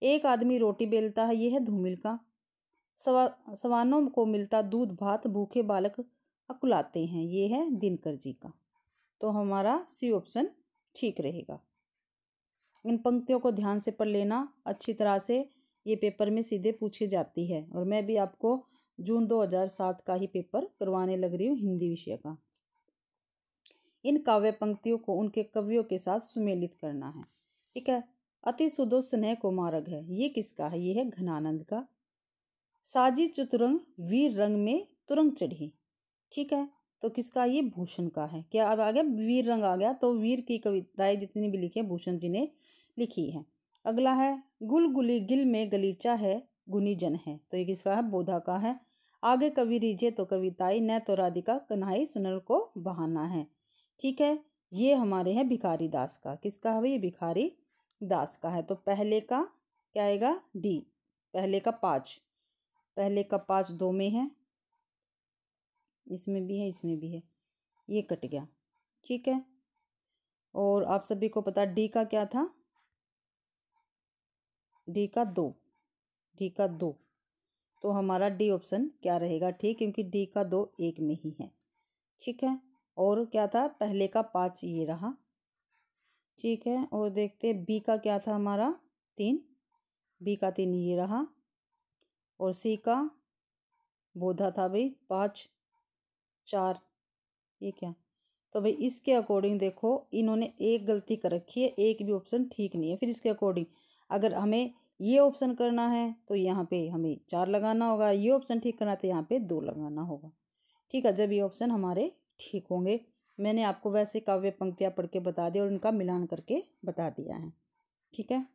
एक आदमी रोटी बेलता है, ये है धूमिल का। सवानों को मिलता दूध भात, भूखे बालक अकुलाते हैं, ये है दिनकर जी का। तो हमारा सी ऑप्शन ठीक रहेगा। इन पंक्तियों को ध्यान से पढ़ लेना, अच्छी तरह से ये पेपर में सीधे पूछी जाती है। और मैं भी आपको जून 2007 का ही पेपर करवाने लग रही हूँ, हिंदी विषय का। इन काव्य पंक्तियों को उनके कवियों के साथ सुमेलित करना है। ठीक है, अति सुदो स्नेह को मार्ग है, ये किसका है, ये है घनानंद का। साजी चतुरंग वीर रंग में तुरंग चढ़ी, ठीक है, तो किसका, ये भूषण का है। क्या अब आ गया, वीर रंग आ गया, तो वीर की कविताएं जितनी भी लिखी है भूषण जी ने लिखी है। अगला है गुलगुली गिल में गलीचा है, गुनी जन है, तो ये किसका है, बोधा का है। आगे कवि रीझे तो कविताई, न तो राधिका कन्हाई सुनर को बहाना है। ठीक है, ये हमारे हैं भिखारी दास का। किसका है ये, भिखारी दास का है। तो पहले का क्या आएगा, डी। पहले का 5, पहले का 5 2 में है, इसमें भी है, इसमें भी है, ये कट गया। ठीक है, और आप सभी को पता डी का क्या था, डी का 2, डी का 2, तो हमारा डी ऑप्शन क्या रहेगा, ठीक, क्योंकि डी का 2 एक में ही है। ठीक है, और क्या था, पहले का 5 ये रहा। ठीक है, और देखते बी का क्या था हमारा, 3, बी का 3 ये रहा। और सी का बोधा था भाई 5 4, ये क्या, तो भाई इसके अकॉर्डिंग देखो इन्होंने एक गलती कर रखी है, एक भी ऑप्शन ठीक नहीं है। फिर इसके अकॉर्डिंग अगर हमें ये ऑप्शन करना है तो यहाँ पे हमें 4 लगाना होगा, ये ऑप्शन ठीक करना है तो यहाँ पे 2 लगाना होगा। ठीक है, जब ये ऑप्शन हमारे ठीक होंगे। मैंने आपको वैसे काव्य पंक्तियाँ पढ़ के बता दी और उनका मिलान करके बता दिया है। ठीक है,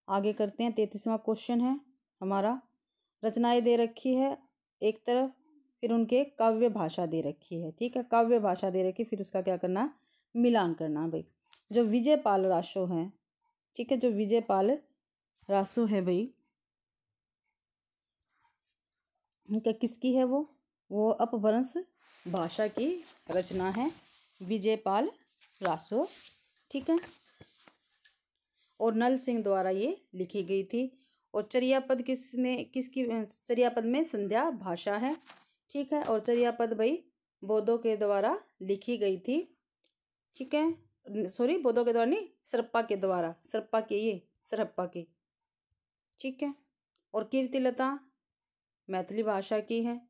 आगे करते हैं। 33वां क्वेश्चन है हमारा, रचनाएं दे रखी है एक तरफ, फिर उनके काव्य भाषा दे रखी है। ठीक है, काव्य भाषा दे रखी, फिर उसका क्या करना, मिलान करना भाई। जो विजयपाल रासो है, ठीक है, जो विजयपाल रासो है भाई, क्या किसकी है वो अपभ्रंश भाषा की रचना है, विजयपाल रासो। ठीक है, और नल सिंह द्वारा ये लिखी गई थी। और चर्यापद किसकी, चर्यापद में संध्या भाषा है। ठीक है, और चर्यापद भाई बोधों के द्वारा लिखी गई थी। ठीक है, सॉरी बोधों के द्वारा नहीं, सरप्पा के द्वारा, सरप्पा के, ये सरप्पा की। ठीक है, और कीर्तिलता मैथिली भाषा की है।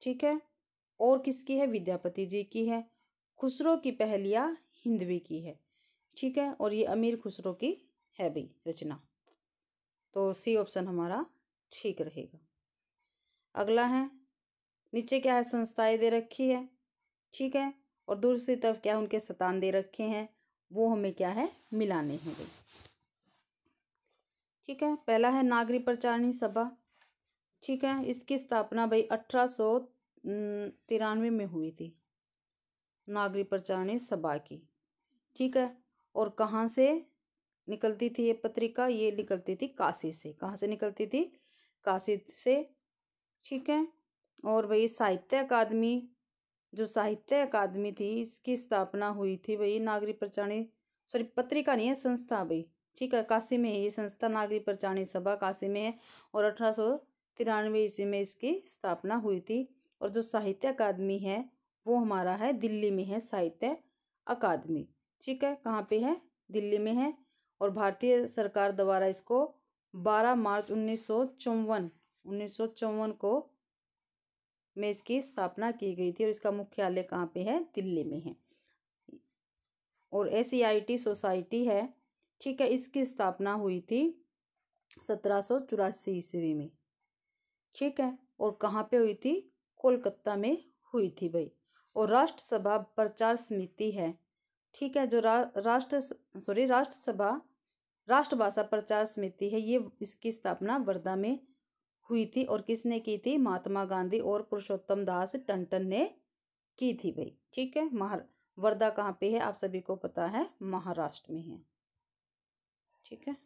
ठीक है, और किसकी है, विद्यापति जी की है। खुसरो की पहेलियाँ हिंदवी की है। ठीक है, और ये अमीर खुसरो की है भाई रचना, तो सी ऑप्शन हमारा ठीक रहेगा। अगला है, नीचे क्या है, संस्थाएं दे रखी है। ठीक है, और दूसरी तरफ क्या है, उनके स्थान दे रखे हैं, वो हमें क्या है, मिलाने हैं भाई। ठीक है, पहला है नागरी प्रचारणी सभा। ठीक है, इसकी स्थापना भाई 1893 में हुई थी, नागरी प्रचारणी सभा की। ठीक है, और कहाँ से निकलती थी ये पत्रिका, ये निकलती थी काशी से। कहाँ से निकलती थी, काशी से। ठीक है, और भाई साहित्य अकादमी, जो साहित्य अकादमी थी इसकी स्थापना हुई थी भाई नागरी प्रचारणी, सॉरी पत्रिका नहीं है, संस्था भाई। ठीक है, काशी में है ये संस्था, नागरी प्रचारणी सभा काशी में है, और 1893 ईस्वी में इसकी स्थापना हुई थी। और जो साहित्य अकादमी है वो हमारा है दिल्ली में है, साहित्य अकादमी। ठीक है, कहाँ पे है, दिल्ली में है। और भारतीय सरकार द्वारा इसको 12 मार्च 1954 को में इसकी स्थापना की गई थी, और इसका मुख्यालय कहाँ पे है, दिल्ली में है। और SCIT सोसाइटी है, ठीक है, इसकी स्थापना हुई थी 1784 ईस्वी में। ठीक है, और कहाँ पे हुई थी, कोलकाता में हुई थी भाई। और राष्ट्रसभा प्रचार समिति है। ठीक है, जो राष्ट्रसभा राष्ट्रभाषा प्रचार समिति है, ये इसकी स्थापना वर्धा में हुई थी और किसने की थी? महात्मा गांधी और पुरुषोत्तम दास टंडन ने की थी भाई। ठीक है, वर्धा कहाँ पे है? आप सभी को पता है, महाराष्ट्र में है। ठीक है,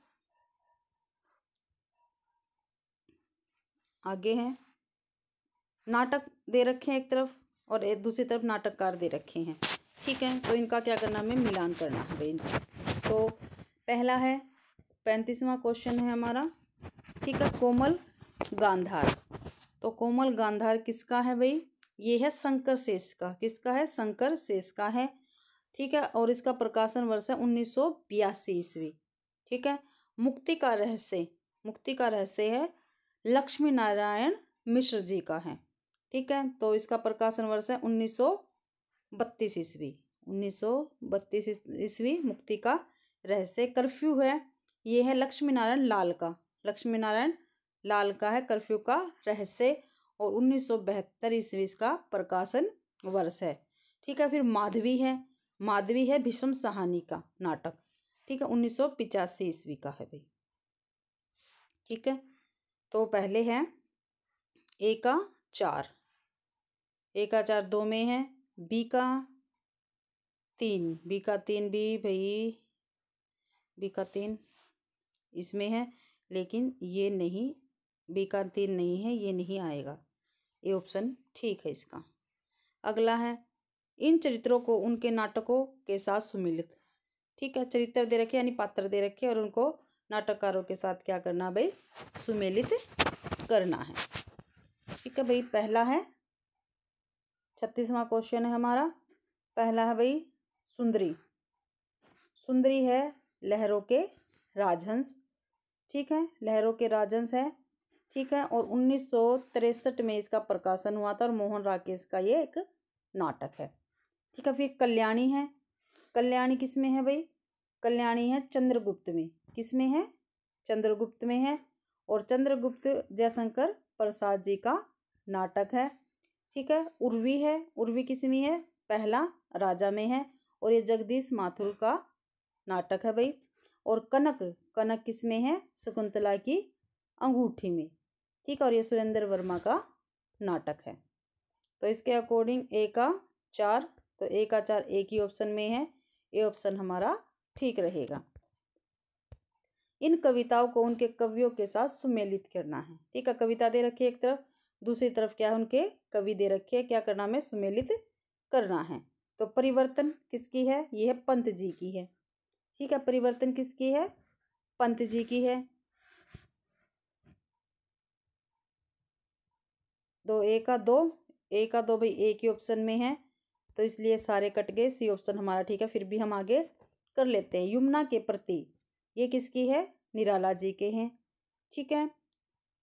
आगे है, नाटक दे रखे हैं एक तरफ और एक दूसरी तरफ नाटककार दे रखे हैं। ठीक है, तो इनका क्या करना है? मिलान करना है भाई इनका। तो पहला है 35वां क्वेश्चन है हमारा। ठीक है, कोमल गांधार। तो कोमल गांधार किसका है भाई? ये है शंकर शेष का। किसका है? शंकर शेष का है। ठीक है, और इसका प्रकाशन वर्ष है 1982 ईस्वी। ठीक है, मुक्ति का रहस्य है लक्ष्मी नारायण मिश्र जी का है। ठीक है, तो इसका प्रकाशन वर्ष है 1932 ईस्वी। 1932 ईस्वी मुक्ति का रहस्य। कर्फ्यू है, ये है लक्ष्मी नारायण लाल का है कर्फ्यू का रहस्य, और 1972 ईस्वी इसका प्रकाशन वर्ष है। ठीक है, फिर माधवी है भीष्म सहानी का नाटक। ठीक है, 1985 ईस्वी का है भाई। ठीक है, तो पहले है ए का 4 2 में है, बी का 3 भी भाई, बी का 3 इसमें है, लेकिन ये नहीं, बी का 3 नहीं है, ये नहीं आएगा। ये ऑप्शन ठीक है इसका। अगला है, इन चरित्रों को उनके नाटकों के साथ सुमिलित। ठीक है, चरित्र दे रखे यानी पात्र दे रखे और उनको नाटककारों के साथ क्या करना भाई? सुमेलित करना है। ठीक है भाई, पहला है 36वां क्वेश्चन है हमारा। पहला है भाई सुंदरी है लहरों के राजहंस। ठीक है, लहरों के राजहंस है। ठीक है, और 1963 में इसका प्रकाशन हुआ था और मोहन राकेश का ये एक नाटक है। ठीक है, फिर कल्याणी है। कल्याणी किस में है भाई? कल्याणी है चंद्रगुप्त में। किस में है? चंद्रगुप्त में है, और चंद्रगुप्त जयशंकर प्रसाद जी का नाटक है। ठीक है, उर्वी किस में है? पहला राजा में है, और ये जगदीश माथुर का नाटक है भाई। और कनक किस में है? शकुंतला की अंगूठी में। ठीक है, और ये सुरेंद्र वर्मा का नाटक है। तो इसके अकॉर्डिंग ए का 4, तो ए का 4 एक ही ऑप्शन में है। ये ऑप्शन हमारा ठीक रहेगा। इन कविताओं को उनके कवियों के साथ सुमेलित करना है। ठीक है, कविता दे रखी है एक तरफ, दूसरी तरफ क्या है? उनके कवि दे रखे हैं, क्या करना है? सुमेलित करना है। तो परिवर्तन किसकी है? ये है पंत जी की है। ठीक है, परिवर्तन किसकी है? पंत जी की है। ए का दो भाई एक ही ऑप्शन में है, तो इसलिए सारे कट गए। सी ऑप्शन हमारा ठीक है। फिर भी हम आगे कर लेते हैं। यमुना के प्रति, ये किसकी है? निराला जी के हैं। ठीक है,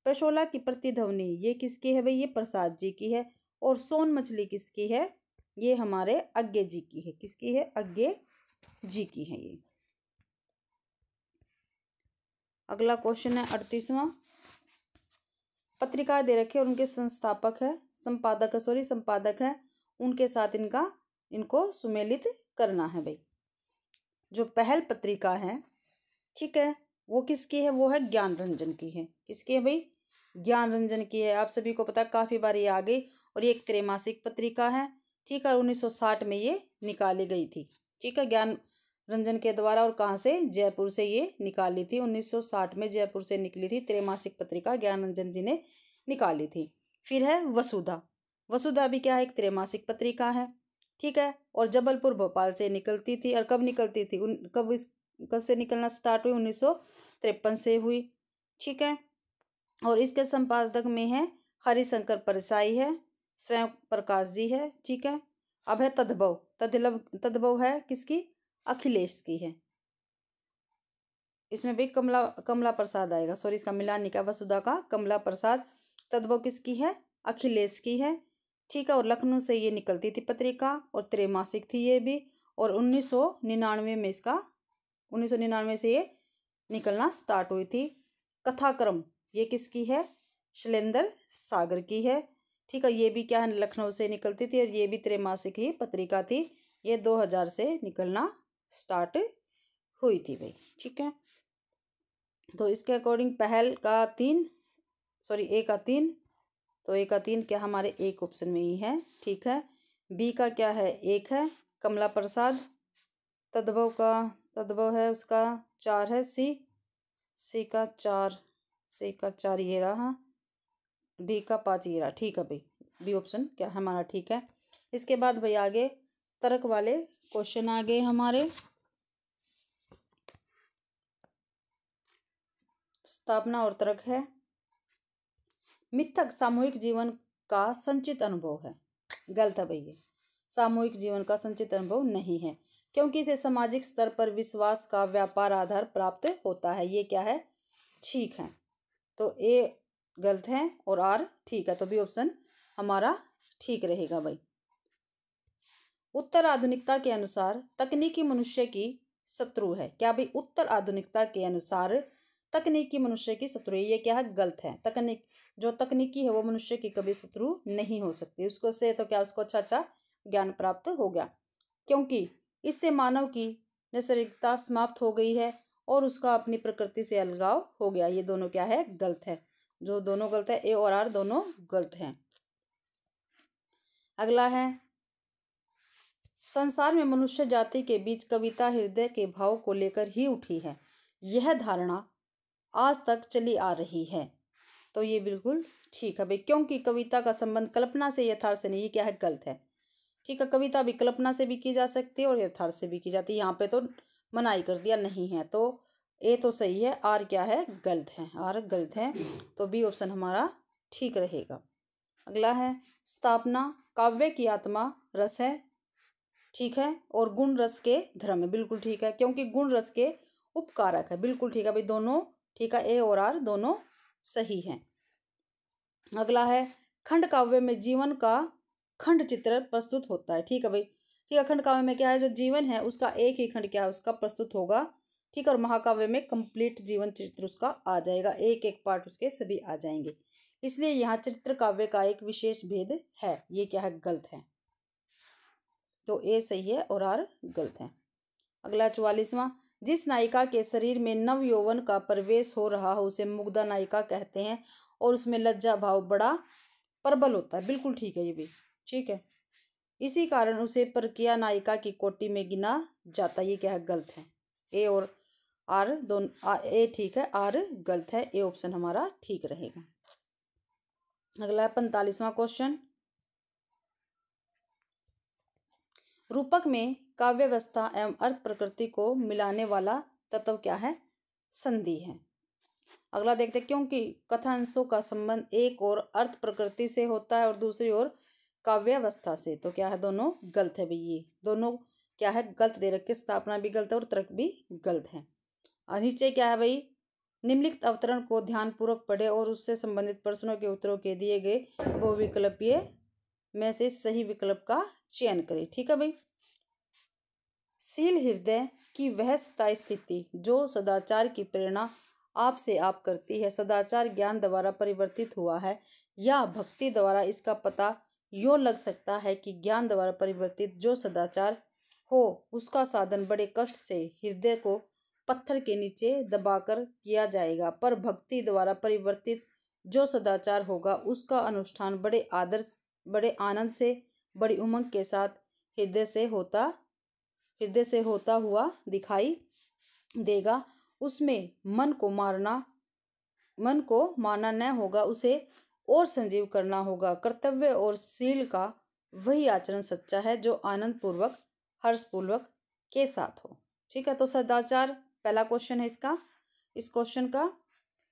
पशोला की प्रतिध्वनि, ये किसकी है भाई? ये प्रसाद जी की है। और सोन मछली किसकी है? ये हमारे अज्ञे जी की है। किसकी है? अज्ञे जी की है ये। अगला क्वेश्चन है 38वां। पत्रिका दे रखे और उनके संस्थापक है, संपादक है, उनके साथ इनको सुमेलित करना है भाई। जो पहल पत्रिका है, ठीक है, वो किसकी है? वो है ज्ञान रंजन की है। किसकी है भाई? ज्ञान रंजन की है। आप सभी को पता है, काफ़ी बार ये आ गई, और ये एक त्रैमासिक पत्रिका है। ठीक है, 1960 में ये निकाली गई थी। ठीक है, ज्ञान रंजन के द्वारा, और कहाँ से? जयपुर से ये निकाली थी। 1960 में जयपुर से निकली थी त्रैमासिक पत्रिका, ज्ञान रंजन जी ने निकाली थी। फिर है वसुधा भी क्या है? एक त्रैमासिक पत्रिका है। ठीक है, और जबलपुर भोपाल से निकलती थी। और कब निकलती थी? कब से निकलना स्टार्ट हुई? 1953 से हुई। ठीक है, और इसके संपादक में है हरिशंकर परसाई है, स्वयं प्रकाश जी है। ठीक है, अब है तद्भव है किसकी? अखिलेश की है। इसमें भी कमला प्रसाद आएगा, सॉरी इसका मिलान नहीं किया। वसुधा का कमला प्रसाद, तद्भव किसकी है? अखिलेश की है। ठीक है, और लखनऊ से ये निकलती थी पत्रिका, और त्रैमासिक थी ये भी। और 1999 से ये निकलना स्टार्ट हुई थी। कथाक्रम, ये किसकी है? शैलेंद्र सागर की है। ठीक है, ये भी क्या है? लखनऊ से निकलती थी, और ये भी त्रैमासिक ही पत्रिका थी। ये 2000 से निकलना स्टार्ट हुई थी भाई। ठीक है, तो इसके अकॉर्डिंग पहल का 3, सॉरी ए का 3, तो ए का 3 क्या हमारे एक ऑप्शन में ही है, ठीक है। बी का क्या है, 1 है, कमला प्रसाद। तद्भव है उसका 4 है। सी का 4 ये रहा। डी का 5 ये रहा, ठीक है भाई। बी ऑप्शन क्या हमारा ठीक है। इसके बाद भाई आगे तर्क वाले क्वेश्चन आ गए हमारे। स्थापना और तर्क है। मिथक सामूहिक जीवन का संचित अनुभव है। गलत है भाई, ये सामूहिक जीवन का संचित अनुभव नहीं है, क्योंकि इसे सामाजिक स्तर पर विश्वास का व्यापार आधार प्राप्त होता है। ये क्या है, ठीक है। तो ए गलत है और आर ठीक है, तो बी ऑप्शन हमारा ठीक रहेगा भाई। उत्तर आधुनिकता के अनुसार तकनीकी मनुष्य की शत्रु है। क्या भाई, उत्तर आधुनिकता के अनुसार तकनीकी मनुष्य की शत्रु है, ये क्या है, गलत है। जो तकनीकी है वो मनुष्य की कभी शत्रु नहीं हो सकती। उसको से तो क्या, उसको अच्छा ज्ञान प्राप्त हो गया, क्योंकि इससे मानव की नैसर्गिकता समाप्त हो गई है और उसका अपनी प्रकृति से अलगाव हो गया। ये दोनों क्या है, गलत है। जो दोनों गलत है, ए और आर दोनों गलत हैं। अगला है, संसार में मनुष्य जाति के बीच कविता हृदय के भाव को लेकर ही उठी है। यह धारणा आज तक चली आ रही है। तो ये बिल्कुल ठीक है भाई, क्योंकि कविता का संबंध कल्पना से यथार्थ से नहीं, ये क्या है, गलत है। ठीक है, कविता भी कल्पना से भी की जा सकती है और यथार्थ से भी की जाती है। यहाँ पे तो मनाही कर दिया, नहीं है। तो ए तो सही है, आर क्या है, गलत है। आर गलत है, तो बी ऑप्शन हमारा ठीक रहेगा। अगला है, स्थापना काव्य की आत्मा रस है, ठीक है, और गुण रस के धर्म है, बिल्कुल ठीक है, क्योंकि गुण रस के उपकारक है, बिल्कुल ठीक है भाई, दोनों ठीक है। ए और आर दोनों सही हैं। अगला है, खंड काव्य में जीवन का खंड चित्र प्रस्तुत होता है, ठीक है भाई, ठीक है। खंड काव्य में क्या है, जो जीवन है उसका एक ही खंड क्या है, उसका प्रस्तुत होगा, ठीक है। और महाकाव्य में कंप्लीट जीवन चित्र उसका आ जाएगा, एक एक पार्ट उसके सभी आ जाएंगे। इसलिए यहाँ चित्र काव्य का एक विशेष भेद है। ये क्या है, गलत है। तो ए सही है और आर गलत है। अगला 44वां, जिस नायिका के शरीर में नव यौवन का प्रवेश हो रहा हो उसे मुग्धा नायिका कहते हैं और उसमें लज्जा भाव बड़ा प्रबल होता है, बिल्कुल ठीक है ये भी, ठीक है। इसी कारण उसे परकीय नायिका की कोटि में गिना जाता है। ये क्या है, गलत है। ए और आर दोनों, ए ठीक है, आर गलत है। ए ऑप्शन हमारा ठीक रहेगा। अगला 45वां क्वेश्चन, रूपक में काव्य व्यवस्था एवं अर्थ प्रकृति को मिलाने वाला तत्व क्या है, संधि है। अगला देखते हैं, क्योंकि कथांशों का संबंध एक और अर्थ प्रकृति से होता है और दूसरी ओर काव्य अवस्था से, तो क्या है, दोनों गलत है भाई। ये दोनों क्या है, गलत दे रखे, स्थापना भी गलत है और तर्क भी गलत है। और नीचे क्या है भाई, निम्नलिखित अवतरण को ध्यानपूर्वक पढ़े और उससे संबंधित प्रश्नों के उत्तरों के दिए गए बहुविकल्पीय में से सही विकल्प का चयन करें, ठीक है भाई। शील हृदय की वह स्थायी स्थिति जो सदाचार की प्रेरणा आपसे आप करती है, सदाचार ज्ञान द्वारा परिवर्तित हुआ है या भक्ति द्वारा, इसका पता यूँ लग सकता है कि ज्ञान द्वारा परिवर्तित जो सदाचार हो उसका साधन बड़े कष्ट से हृदय को पत्थर के नीचे दबाकर किया जाएगा, पर भक्ति द्वारा परिवर्तित जो सदाचार होगा उसका अनुष्ठान बड़े आनंद से, बड़ी उमंग के साथ हृदय से होता हुआ दिखाई देगा। उसमें मन को मारना न होगा, उसे और संजीव करना होगा। कर्तव्य और शील का वही आचरण सच्चा है जो आनंद पूर्वक हर्षपूर्वक के साथ हो, ठीक है। तो सदाचार पहला क्वेश्चन है इसका। इस क्वेश्चन का,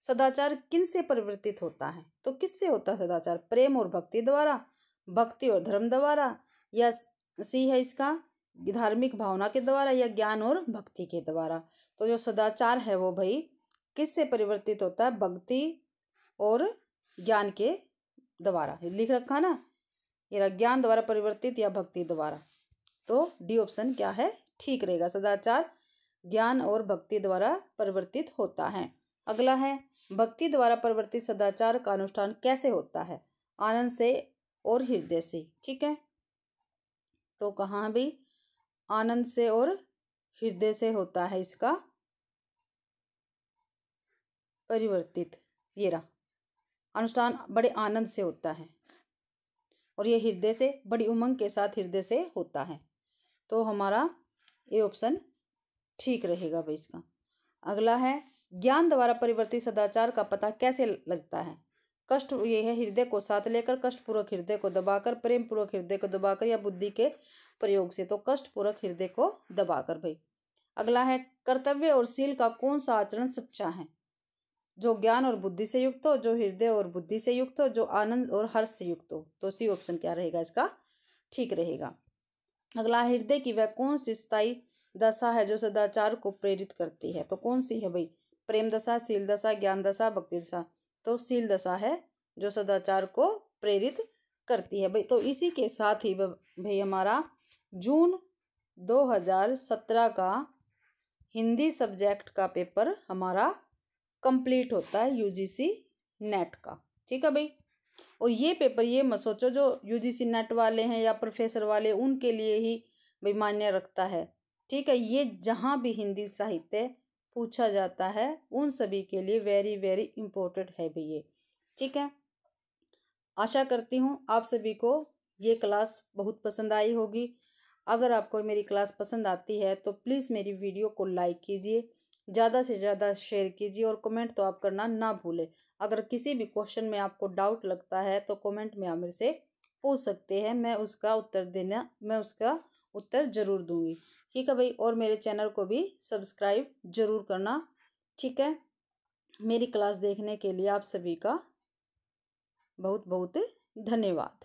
सदाचार किन से परिवर्तित होता है, तो किससे होता है सदाचार, प्रेम और भक्ति द्वारा, भक्ति और धर्म द्वारा, या सी है इसका धार्मिक भावना के द्वारा, या ज्ञान और भक्ति के द्वारा। तो जो सदाचार है वो भाई किससे परिवर्तित होता है, भक्ति और ज्ञान के द्वारा, लिख रखा ना, ये ज्ञान द्वारा परिवर्तित या भक्ति द्वारा। तो डी ऑप्शन क्या है, ठीक रहेगा, सदाचार ज्ञान और भक्ति द्वारा परिवर्तित होता है। अगला है, भक्ति द्वारा परिवर्तित सदाचार का अनुष्ठान कैसे होता है, आनंद से और हृदय से, ठीक है। तो कहाँ भी आनंद से और हृदय से होता है इसका परिवर्तित, ये रहा, अनुष्ठान बड़े आनंद से होता है और ये हृदय से, बड़ी उमंग के साथ हृदय से होता है। तो हमारा ये ऑप्शन ठीक रहेगा भाई इसका। अगला है, ज्ञान द्वारा परिवर्तित सदाचार का पता कैसे लगता है? कष्ट, ये है हृदय को साथ लेकर, कष्टपूर्वक हृदय को दबाकर, प्रेम पूर्वक हृदय को दबाकर या बुद्धि के प्रयोग से। तो कष्टपूर्वक हृदय को दबाकर भाई। अगला है, कर्तव्य और शील का कौन सा आचरण सच्चा है? जो ज्ञान और बुद्धि से युक्त हो, जो हृदय और बुद्धि से युक्त हो, जो आनंद और हर्ष से युक्त हो। तो सी ऑप्शन क्या रहेगा इसका? ठीक रहेगा। अगला, हृदय की वह कौन सी स्थायी दशा है जो सदाचार को प्रेरित करती है? तो कौन सी है भाई? प्रेम दशा, शील दशा, ज्ञान दशा, भक्ति दशा। तो शील दशा है जो सदाचार को प्रेरित करती है भाई। तो इसी के साथ ही भाई हमारा जून 2017 का हिंदी सब्जेक्ट का पेपर हमारा कंप्लीट होता है यूजीसी नेट का। ठीक है भाई। और ये पेपर ये मत सोचो जो यूजीसी नेट वाले हैं या प्रोफेसर वाले उनके लिए ही भाई मान्य रखता है। ठीक है, ये जहाँ भी हिंदी साहित्य पूछा जाता है उन सभी के लिए वेरी वेरी इम्पोर्टेंट है भाई ये। ठीक है, आशा करती हूँ आप सभी को ये क्लास बहुत पसंद आई होगी। अगर आपको मेरी क्लास पसंद आती है तो प्लीज़ मेरी वीडियो को लाइक कीजिए, ज़्यादा से ज़्यादा शेयर कीजिए और कमेंट तो आप करना ना भूलें। अगर किसी भी क्वेश्चन में आपको डाउट लगता है तो कमेंट में आप मेरे से पूछ सकते हैं, मैं उसका उत्तर ज़रूर दूंगी। ठीक है भाई, और मेरे चैनल को भी सब्सक्राइब ज़रूर करना। ठीक है, मेरी क्लास देखने के लिए आप सभी का बहुत बहुत धन्यवाद।